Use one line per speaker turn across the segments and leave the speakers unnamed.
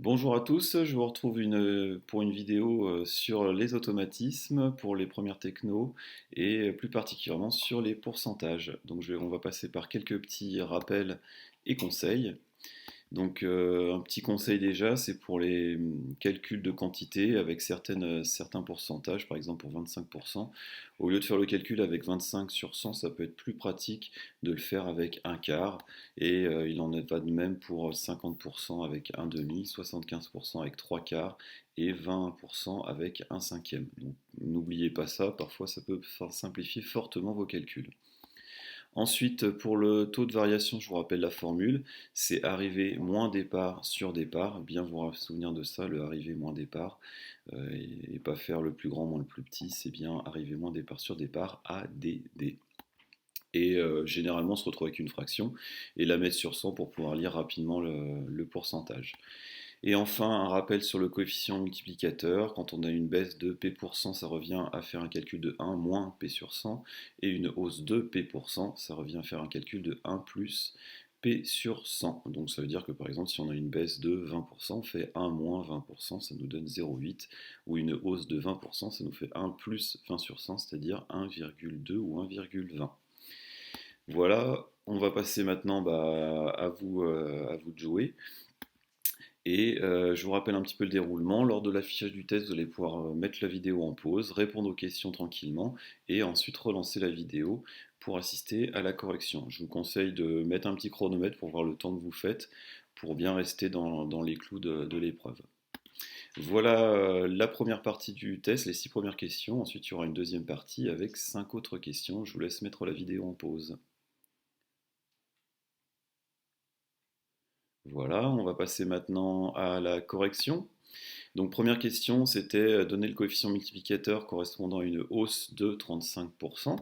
Bonjour à tous, je vous retrouve pour une vidéo sur les automatismes pour les premières technos et plus particulièrement sur les pourcentages. Donc on va passer par quelques petits rappels et conseils. Donc un petit conseil déjà, c'est pour les calculs de quantité avec certains pourcentages, par exemple pour 25%. Au lieu de faire le calcul avec 25 sur 100, ça peut être plus pratique de le faire avec un quart. Et il en va de même pour 50% avec un demi, 75% avec trois quarts et 20% avec un cinquième. Donc n'oubliez pas ça, parfois ça peut simplifier fortement vos calculs. Ensuite, pour le taux de variation, je vous rappelle la formule, c'est arrivée moins départ sur départ. Bien vous souvenir de ça, le arrivée moins départ, et pas faire le plus grand moins le plus petit, c'est bien arrivée moins départ sur départ, ADD. Et généralement, on se retrouve avec une fraction et la mettre sur 100 pour pouvoir lire rapidement le pourcentage. Et enfin, un rappel sur le coefficient multiplicateur. Quand on a une baisse de P pour cent, ça revient à faire un calcul de 1 moins P sur 100. Et une hausse de P pour cent, ça revient à faire un calcul de 1 plus P sur 100. Donc ça veut dire que par exemple, si on a une baisse de 20%, on fait 1 moins 20%, ça nous donne 0,8. Ou une hausse de 20%, ça nous fait 1 plus 20 sur 100, c'est-à-dire 1,2 ou 1,20. Voilà, on va passer maintenant à vous de jouer. Et je vous rappelle un petit peu le déroulement. Lors de l'affichage du test, vous allez pouvoir mettre la vidéo en pause, répondre aux questions tranquillement et ensuite relancer la vidéo pour assister à la correction. Je vous conseille de mettre un petit chronomètre pour voir le temps que vous faites pour bien rester dans les clous de l'épreuve. Voilà la première partie du test, les 6 premières questions. Ensuite, il y aura une deuxième partie avec 5 autres questions. Je vous laisse mettre la vidéo en pause. Voilà, on va passer maintenant à la correction. Donc première question, c'était donner le coefficient multiplicateur correspondant à une hausse de 35%.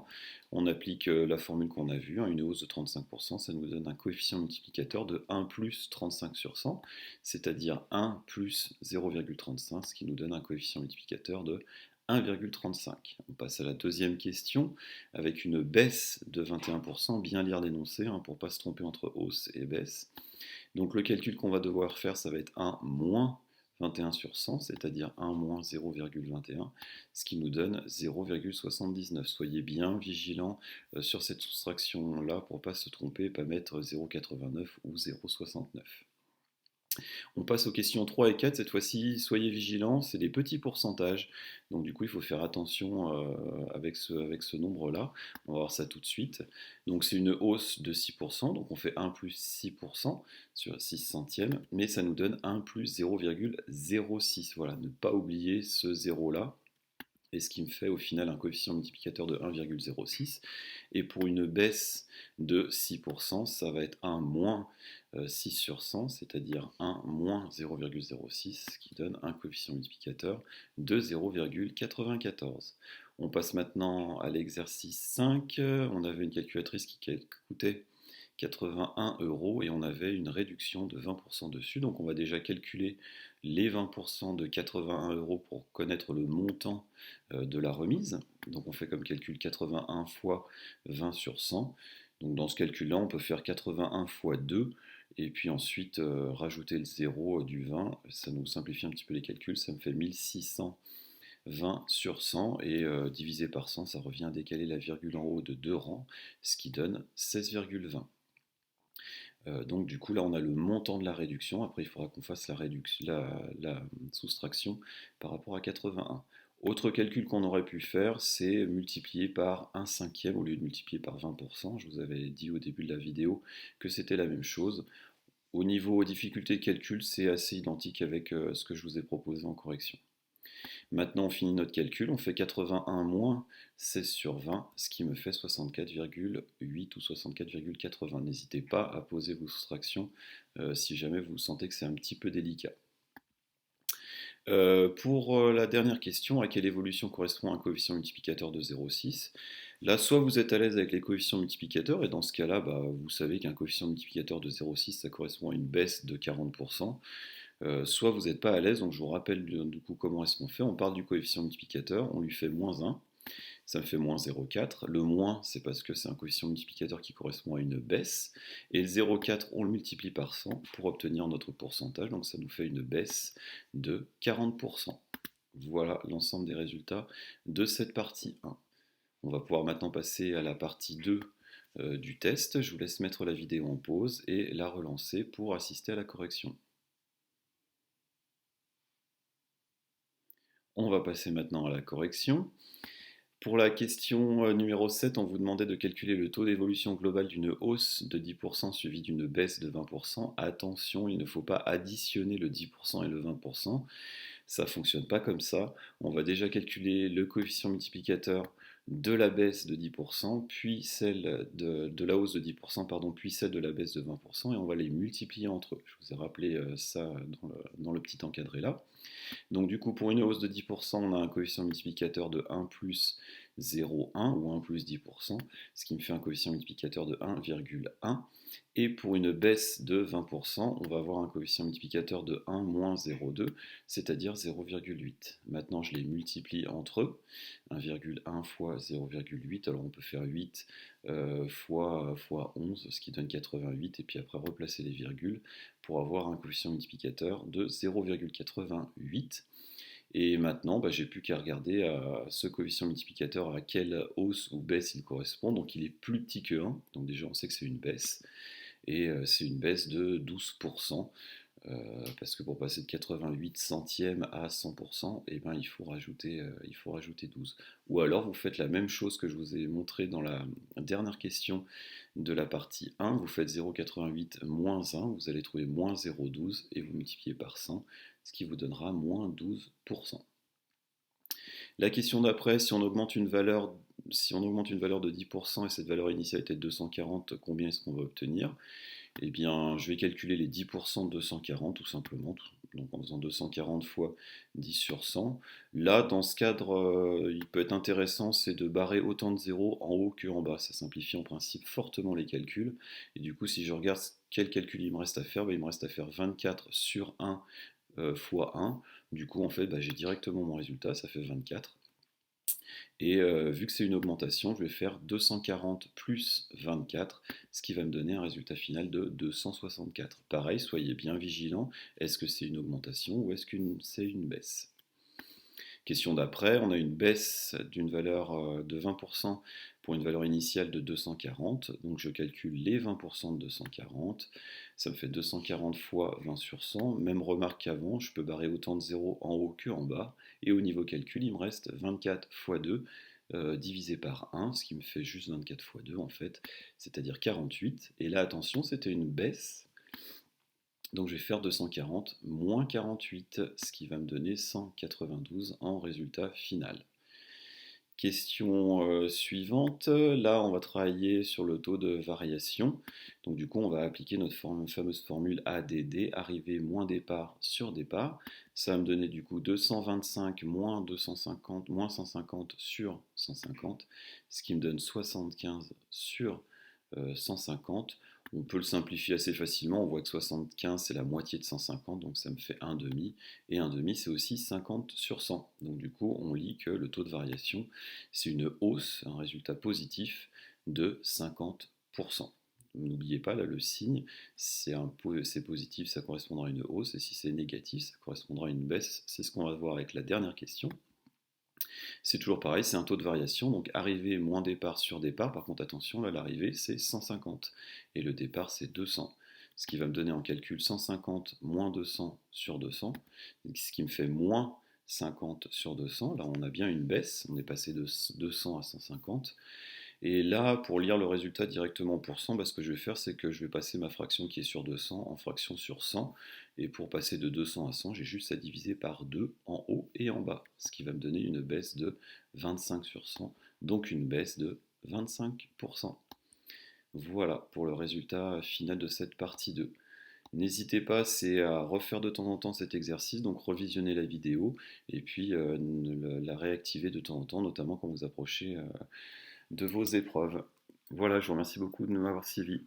On applique la formule qu'on a vue, hein, une hausse de 35%, ça nous donne un coefficient multiplicateur de 1 plus 35 sur 100, c'est-à-dire 1 plus 0,35, ce qui nous donne un coefficient multiplicateur de 1,35. On passe à la deuxième question, avec une baisse de 21%, bien lire l'énoncé hein, pour ne pas se tromper entre hausse et baisse. Donc le calcul qu'on va devoir faire, ça va être 1 moins 21 sur 100, c'est-à-dire 1 moins 0,21, ce qui nous donne 0,79. Soyez bien vigilants sur cette soustraction-là pour ne pas se tromper et pas mettre 0,89 ou 0,69. On passe aux questions 3 et 4. Cette fois-ci, soyez vigilants, c'est des petits pourcentages. Donc du coup, il faut faire attention avec ce nombre-là. On va voir ça tout de suite. Donc c'est une hausse de 6%. Donc on fait 1 plus 6% sur 6 centièmes. Mais ça nous donne 1 plus 0,06. Voilà, ne pas oublier ce zéro-là. Et ce qui me fait au final un coefficient multiplicateur de 1,06. Et pour une baisse de 6%, ça va être 1 moins 6 sur 100, c'est-à-dire 1 moins 0,06, ce qui donne un coefficient multiplicateur de 0,94. On passe maintenant à l'exercice 5. On avait une calculatrice qui coûtait 81 euros et on avait une réduction de 20% dessus. Donc on va déjà calculer les 20% de 81 euros pour connaître le montant de la remise. Donc on fait comme calcul 81 fois 20 sur 100. Donc dans ce calcul-là, on peut faire 81 fois 2 et puis ensuite rajouter le 0 du 20. Ça nous simplifie un petit peu les calculs. Ça me fait 1620 sur 100 et divisé par 100, ça revient à décaler la virgule en haut de 2 rangs, ce qui donne 16,20. Donc du coup là on a le montant de la réduction, après il faudra qu'on fasse la soustraction par rapport à 81. Autre calcul qu'on aurait pu faire, c'est multiplier par 1 cinquième au lieu de multiplier par 20%. Je vous avais dit au début de la vidéo que c'était la même chose. Au niveau difficulté de calcul, c'est assez identique avec ce que je vous ai proposé en correction. Maintenant, on finit notre calcul, on fait 81 moins 16 sur 20, ce qui me fait 64,8 ou 64,80. N'hésitez pas à poser vos soustractions si jamais vous sentez que c'est un petit peu délicat. Pour la dernière question, à quelle évolution correspond un coefficient multiplicateur de 0,6? Là, soit vous êtes à l'aise avec les coefficients multiplicateurs, et dans ce cas-là, vous savez qu'un coefficient multiplicateur de 0,6, ça correspond à une baisse de 40%. Soit vous n'êtes pas à l'aise, donc je vous rappelle du coup comment est-ce qu'on fait. On part du coefficient multiplicateur, on lui fait moins 1, Ça me fait moins 0,4. Le moins, c'est parce que c'est un coefficient multiplicateur qui correspond à une baisse. Et le 0,4, on le multiplie par 100 pour obtenir notre pourcentage. Donc ça nous fait une baisse de 40%. Voilà l'ensemble des résultats de cette partie 1. On va pouvoir maintenant passer à la partie 2 du test. Je vous laisse mettre la vidéo en pause et la relancer pour assister à la correction. On va passer maintenant à la correction. Pour la question numéro 7, on vous demandait de calculer le taux d'évolution globale d'une hausse de 10% suivie d'une baisse de 20%. Attention, il ne faut pas additionner le 10% et le 20%. Ça ne fonctionne pas comme ça. On va déjà calculer le coefficient multiplicateur de la baisse de 10%, puis celle de la hausse de 10%, pardon, puis celle de la baisse de 20%, et on va les multiplier entre eux. Je vous ai rappelé ça dans le petit encadré là. Donc du coup, pour une hausse de 10%, on a un coefficient multiplicateur de 1 plus 0,1 ou 1 plus 10%, ce qui me fait un coefficient multiplicateur de 1,1. Et pour une baisse de 20%, on va avoir un coefficient multiplicateur de 1 moins 0,2, c'est-à-dire 0,8. Maintenant, je les multiplie entre eux. 1,1 fois 0,8, alors on peut faire 8 fois 11, ce qui donne 88, et puis après replacer les virgules pour avoir un coefficient multiplicateur de 0,88. Et maintenant, j'ai plus qu'à regarder à ce coefficient multiplicateur à quelle hausse ou baisse il correspond. Donc il est plus petit que 1, donc déjà on sait que c'est une baisse, et c'est une baisse de 12%. Parce que pour passer de 88 centièmes à 100%, il faut rajouter 12. Ou alors vous faites la même chose que je vous ai montré dans la dernière question de la partie 1, vous faites 0,88 moins 1, vous allez trouver moins 0,12 et vous multipliez par 100, ce qui vous donnera moins 12%. La question d'après, si on augmente une valeur de 10% et cette valeur initiale était de 240, combien est-ce qu'on va obtenir? Eh bien, je vais calculer les 10% de 240 tout simplement, donc en faisant 240 fois 10 sur 100. Là, dans ce cadre, il peut être intéressant, c'est de barrer autant de zéros en haut qu'en bas. Ça simplifie en principe fortement les calculs. Et du coup, si je regarde quel calcul il me reste à faire, il me reste à faire 24 sur 1 fois 1. Du coup, en fait, j'ai directement mon résultat, ça fait 24. Et vu que c'est une augmentation, je vais faire 240 plus 24, ce qui va me donner un résultat final de 264. Pareil, soyez bien vigilants, est-ce que c'est une augmentation ou est-ce que c'est une baisse? Question d'après, on a une baisse d'une valeur de 20% pour une valeur initiale de 240. Donc je calcule les 20% de 240. Ça me fait 240 fois 20 sur 100. Même remarque qu'avant, je peux barrer autant de zéros en haut qu'en bas. Et au niveau calcul, il me reste 24 fois 2 divisé par 1, ce qui me fait juste 24 fois 2 en fait, c'est-à-dire 48. Et là, attention, c'était une baisse. Donc je vais faire 240 moins 48, ce qui va me donner 192 en résultat final. Question suivante, là on va travailler sur le taux de variation. Donc du coup on va appliquer notre fameuse formule ADD, arrivée moins départ sur départ. Ça va me donner du coup 225 moins 250 moins 150 sur 150, ce qui me donne 75 sur 150. On peut le simplifier assez facilement, on voit que 75 c'est la moitié de 150, donc ça me fait 1 demi, et 1 demi c'est aussi 50 sur 100. Donc du coup on lit que le taux de variation c'est une hausse, un résultat positif de 50%. N'oubliez pas là le signe, c'est positif, ça correspondra à une hausse, et si c'est négatif, ça correspondra à une baisse. C'est ce qu'on va voir avec la dernière question. C'est toujours pareil, c'est un taux de variation, donc arrivée moins départ sur départ. Par contre, attention, là, l'arrivée, c'est 150, et le départ, c'est 200. Ce qui va me donner en calcul 150 moins 200 sur 200, ce qui me fait moins 50 sur 200. Là, on a bien une baisse, on est passé de 200 à 150. Et là, pour lire le résultat directement en pourcent, ce que je vais faire, c'est que je vais passer ma fraction qui est sur 200 en fraction sur 100. Et pour passer de 200 à 100, j'ai juste à diviser par 2 en haut et en bas, ce qui va me donner une baisse de 25 sur 100, donc une baisse de 25%. Voilà pour le résultat final de cette partie 2. N'hésitez pas, c'est à refaire de temps en temps cet exercice, donc revisionner la vidéo et puis la réactiver de temps en temps, notamment quand vous approchez de vos épreuves. Voilà, je vous remercie beaucoup de m'avoir suivi.